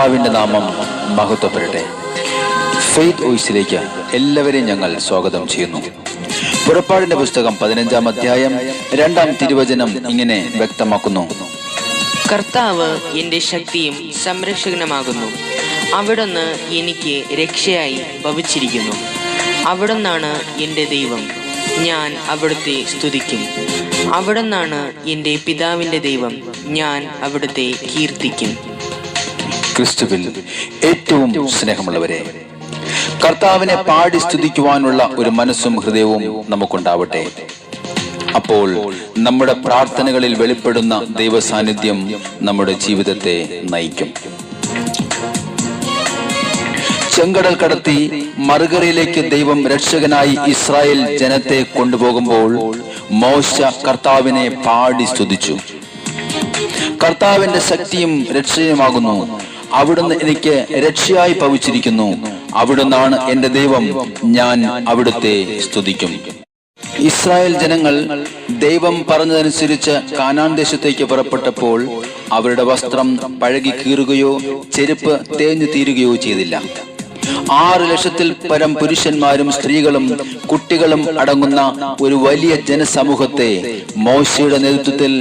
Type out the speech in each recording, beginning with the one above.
കർത്താവിന്റെ നാമം മഹത്വപ്പെടട്ടെ. ഫെയ്ത്ത് വോയിസിലേക്ക് എല്ലാവരെയും ഞങ്ങൾ സ്വാഗതം ചെയ്യുന്നു. പുറപ്പാടിന്റെ പുസ്തകം 15-ാം അധ്യായം 2-ാം തിരുവചനം ഇങ്ങനെ വ്യക്തമാക്കുന്നു: കർത്താവ് എന്റെ ശക്തിയും സംരക്ഷകനുമാകുന്നു. അവിടുന്ന് എനിക്ക് രക്ഷയായി ഭവിച്ചിരിക്കുന്നു. അവിടുന്നാണ് എന്റെ ദൈവം, ഞാൻ അവിടുത്തെ സ്തുതിക്കും. അവിടുന്നാണ് എന്റെ പിതാവിന്റെ ദൈവം, ഞാൻ അവിടുത്തെ കീർത്തിക്കും. ക്രിസ്തുവിൽ ഏറ്റവും സ്നേഹമുള്ളവരെ, കർത്താവിനെ പാടി സ്തുതിക്കുവാനുള്ള ഒരു മനസ്സും ഹൃദയവും നമുക്കുണ്ടാവട്ടെ. അപ്പോൾ നമ്മുടെ പ്രാർത്ഥനകളിൽ വെളിപ്പെടുന്ന ദൈവ സാന്നിധ്യം നമ്മുടെ ജീവിതത്തെ നയിക്കും. ചെങ്കടൽ കടത്തി മറുകരയിലേക്ക് ദൈവം രക്ഷകനായി ഇസ്രായേൽ ജനത്തെ കൊണ്ടുപോകുമ്പോൾ മോശ കർത്താവിനെ പാടി സ്തുതിച്ചു. കർത്താവിന്റെ ശക്തിയും രക്ഷയുമാകുന്നു. അവിടുന്ന് എനിക്ക് രക്ഷയായി ഭവിച്ചിരിക്കുന്നു. അവിടുന്നാണ് എന്റെ ദൈവം, ഞാൻ അവിടുത്തെ സ്തുതിക്കും. ഇസ്രായേൽ ജനങ്ങൾ ദൈവം പറഞ്ഞതനുസരിച്ച് കാനാൻ ദേശത്തേക്ക് പുറപ്പെട്ടപ്പോൾ അവരുടെ വസ്ത്രം പഴകി കീറുകയോ ചെരുപ്പ് തേഞ്ഞു തീരുകയോ ചെയ്തില്ല. 6 ലക്ഷത്തിൽ പരം പുരുഷന്മാരും സ്ത്രീകളും കുട്ടികളും അടങ്ങുന്ന ഒരു വലിയ ജനസമൂഹത്തെ മോശയുടെ നേതൃത്വത്തിൽ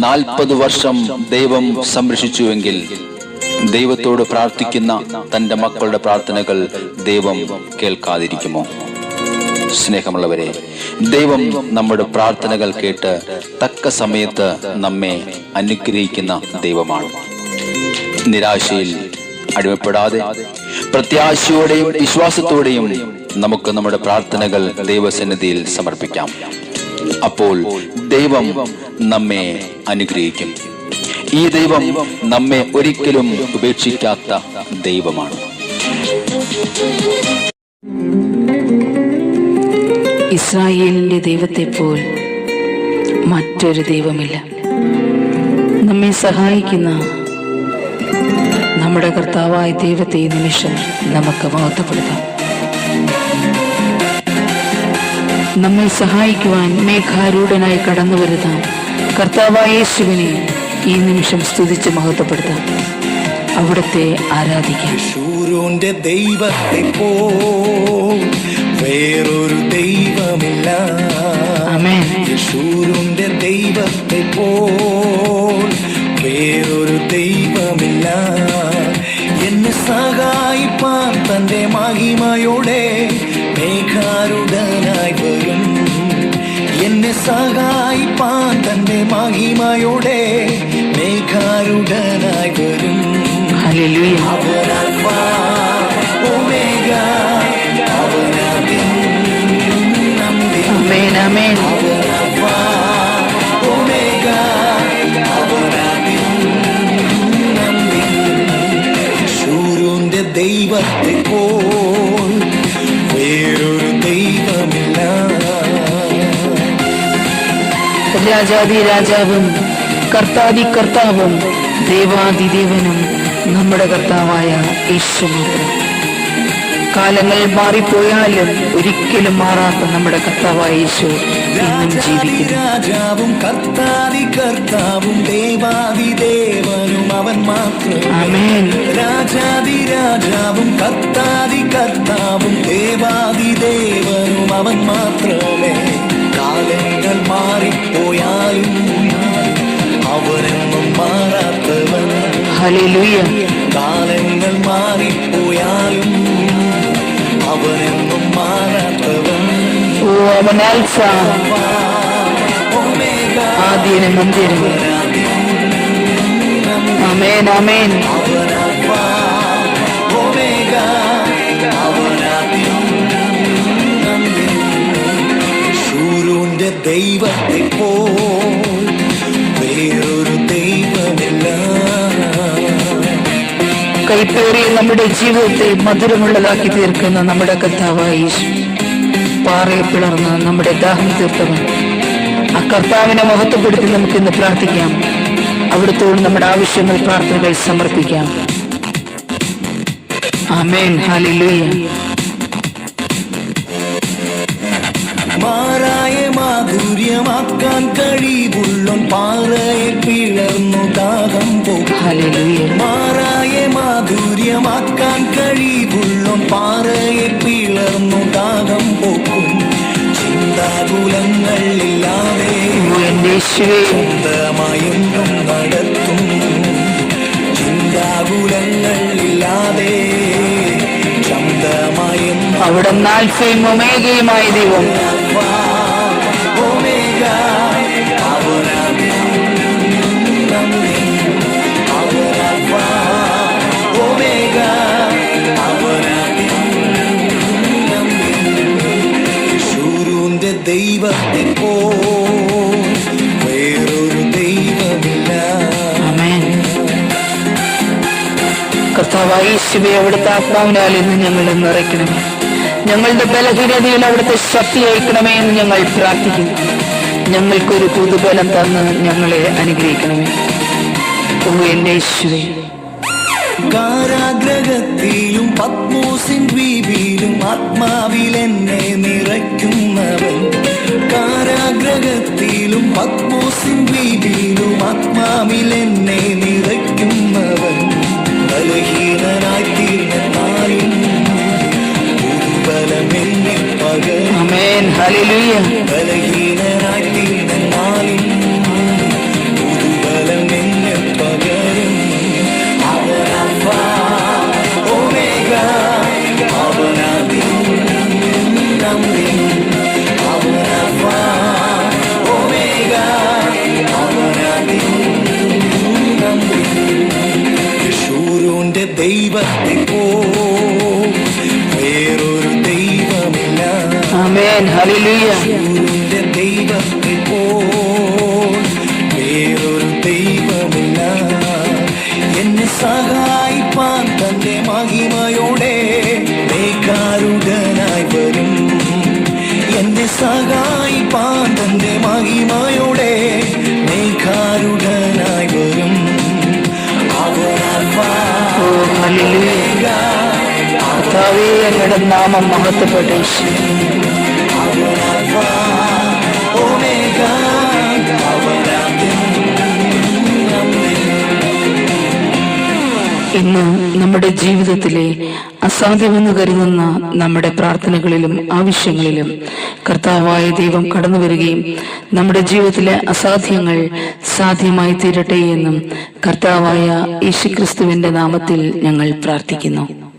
40 വർഷം ദൈവം സംരക്ഷിച്ചുവെങ്കിൽ ദൈവത്തോട് പ്രാർത്ഥിക്കുന്ന തന്റെ മക്കളുടെ പ്രാർത്ഥനകൾ ദൈവം കേൾക്കാതിരിക്കുമോ? സ്നേഹമുള്ളവരെ, ദൈവം നമ്മുടെ പ്രാർത്ഥനകൾ കേട്ട് തക്ക സമയത്ത് നമ്മെ അനുഗ്രഹിക്കുന്ന ദൈവമാണ്. നിരാശയിൽ അടിമപ്പെടാതെ പ്രത്യാശയോടെയും വിശ്വാസത്തോടെയും നമുക്ക് നമ്മുടെ പ്രാർത്ഥനകൾ ദൈവസന്നിധിയിൽ സമർപ്പിക്കാം. അപ്പോൾ ദൈവം നമ്മെ അനുഗ്രഹിക്കും. ഈ ദൈവം നമ്മെ ഒരിക്കലും ഉപേക്ഷിക്കാത്ത ദൈവമാണ്. ഇസ്രായേലിന്റെ ദൈവത്തെ പോൽ മറ്റൊരു ദൈവമില്ല. നമ്മെ സഹായിക്കുന്ന നമ്മുടെ കർത്താവായ ദൈവത്തെ ഈ നിമിഷം നമുക്ക് മഹത്വപ്പെടുത്താം. നമ്മെ സഹായിക്കുവാൻ മേഘാരൂഢനായി കടന്നു വരുന്ന കർത്താവായ യേശുവിനെ ഈ നിമിഷം സ്തുതിച്ച് മഹത്വപ്പെടുത്താം. അവിടുത്തെ ആരാധിക്കാം. യേശുവിന്റെ ദൈവത്തെ പോൽ വേറൊരു ദൈവമില്ല. ആമേൻ. യേശുവിന്റെ ദൈവത്തെ പോൽ വേറൊരു ദൈവമില്ല. എന്നെ സഹായിപ്പാൻ തന്റെ മഹിമയോടെ മേഘാരൂഢനായി വരും. എന്നെ സഹായിപ്പാൻ തന്റെ മഹിമയോടെ മേഘാരൂഢനായി വരും. ഹല്ലേലൂയ. അവൻ അൽഫ ഒമേഗ, അവൻ ആദ്യം അന്ത്യം. ആമേൻ, ആമേൻ. അവൻ അൽഫ ഒമേഗ, അവൻ ആദ്യം അന്ത്യം. യേശുവിന്റെ ദൈവത്തെ പോൽ വേറൊരു ദൈവമില്ല. രാജാതി രാജാവും കർത്താതി കർത്താവും ദേവാതിദേവനും നമ്മുടെ കർത്താവായ യേശു മാത്രം. കാലങ്ങൾ മാറിപ്പോയാലും ഒരിക്കലും മാറാത്ത നമ്മുടെ കർത്താവായ യേശു ഇന്നും ജീവിക്കുന്നു. രാജാവും കർത്താതി കർത്താവും ദേവാതിദേവനും അവൻ മാത്രം. ആമേൻ. രാജാതി രാജാവും കർത്താതി കർത്താവും ദേവാതിദേവനും അവൻ മാത്രമേ. കാലങ്ങൾ മാറിപ്പോയാലും അവനെന്നും മാറാത്തവൻ. ഹല്ലേലൂയ. കാലങ്ങൾ മാറിപ്പോയാലും അവനെന്നും മാറാത്തവൻ. ഓ, അവൻ ആൽഫ ആദ്യനും അന്ത്യനും. ആമേൻ, ആമേൻ. യേശുവിന്റെ ദൈവത്തെ പോൽ വേറൊരു ദൈവമില്ല. കൈപ്പേറിയ നമ്മുടെ ജീവിതത്തെ മധുരമുള്ളതാക്കി തീർക്കുന്ന നമ്മുടെ കർത്താവായ യേശു, പാറയെ പിളർന്ന് നമ്മുടെ ദാഹം തീർത്തവൻ. ആ കർത്താവിനെ മഹത്വപ്പെടുത്തി നമുക്ക് ഇന്ന് പ്രാർത്ഥിക്കാം. അവിടുത്തോട് നമ്മുടെ ആവശ്യങ്ങൾ പ്രാർത്ഥനകൾ സമർപ്പിക്കാം. ആമേൻ. ഹല്ലേലൂയ. മാറായ മാധുര്യമാക്കാൻ കഴിവുള്ളോൻ പാറയെ പിളർന്നു ദാഹം പോക്കും. ഹല്ലേലൂയ. മാറായ മാധുര്യമാക്കാൻ കഴിവുള്ള പാറയെ പിളർന്നു ദാഹം പോക്കും. ചിന്താകുലങ്ങൾ ഇല്ലാതെ എന്റെ യേശുവേ, സ്വന്തമായെന്നും നടത്തും. ചിന്താകുലങ്ങൾ ഇല്ലാതെ സ്വന്തമായെന്നും അവിടുന്ന് ആൽഫയും ഒമേഗയുമായ ദൈവം. ഒമേഗ ശൂരൂന്റെ ദൈവത്തെ പോ വേറൊരു ദൈവമില്ല. ആമേൻ. കർത്താവായ യേശുവേ, അവിടുത്തെ ആത്മാവിനാൽ ഇന്ന് ഞങ്ങളെ നിറയ്ക്കണമേ. ഞങ്ങളുടെ ബലഹീനതയിൽ അവിടുത്തെ ശക്തി അയക്കണമേ എന്ന് ഞങ്ങൾ പ്രാർത്ഥിക്കുന്നു. ഞങ്ങൾക്കൊരു പുതുബലം തന്ന് ഞങ്ങളെ അനുഗ്രഹിക്കണമേ. ഓ എന്റെ യേശുവേ. കാരാഗ്രഹത്തിലും പത്മോസിൻ ദ്വീപിലും ആത്മാവിൽ എന്നെ നിറയ്ക്കുന്നവൻ. കാരാഗ്രഹത്തിലും പത്മോസിൻ ദ്വീപിലും ആത്മാവിൽ എന്നെ നിറയ്ക്കുന്നവൻ. ബലഹീനനായി തീർന്നാലും ദുർബലമെന്നെ പകരും. ആമേൻ. ഹല്ലേലൂയ. ബലഹീനനായി തീർന്നാലും ദുർബലമെന്നെ പകരും. Omega അവനാദിം omega അവനാദിം. ശൂരൂന്റെ ദൈവത്തെ പോ വേറൊരു ദൈവമില്ല. ആമേൻ. ഹല്ലേലൂയ. ശൂരൂന്റെ ദൈവത്തെ പോ വേറൊരു ദൈവമില്ല. എന്നെ സഹായിപ്പാൻ തന്റെ മഹിമയോടെ മേഘാരൂഢനായി വരും. എന്നെ സഹായിപ്പാൻ തന്റെ മഹിമയോടെ മേഘാരൂഢനായി വരും. ഓ ഹല്ലേലൂയ. കർത്താവേ, അങ്ങയുടെ നാമം മഹത്വപ്പെട്ട യേശുവേ. ഇന്ന് നമ്മുടെ ജീവിതത്തിലെ അസാധ്യമെന്ന് കരുതുന്ന നമ്മുടെ പ്രാർത്ഥനകളിലും ആവശ്യങ്ങളിലും കർത്താവായ ദൈവം കടന്നു വരികയും നമ്മുടെ ജീവിതത്തിലെ അസാധ്യങ്ങൾ സാധ്യമായി തീരട്ടെ എന്നും കർത്താവായ യേശുക്രിസ്തുവിന്റെ നാമത്തിൽ ഞങ്ങൾ പ്രാർത്ഥിക്കുന്നു.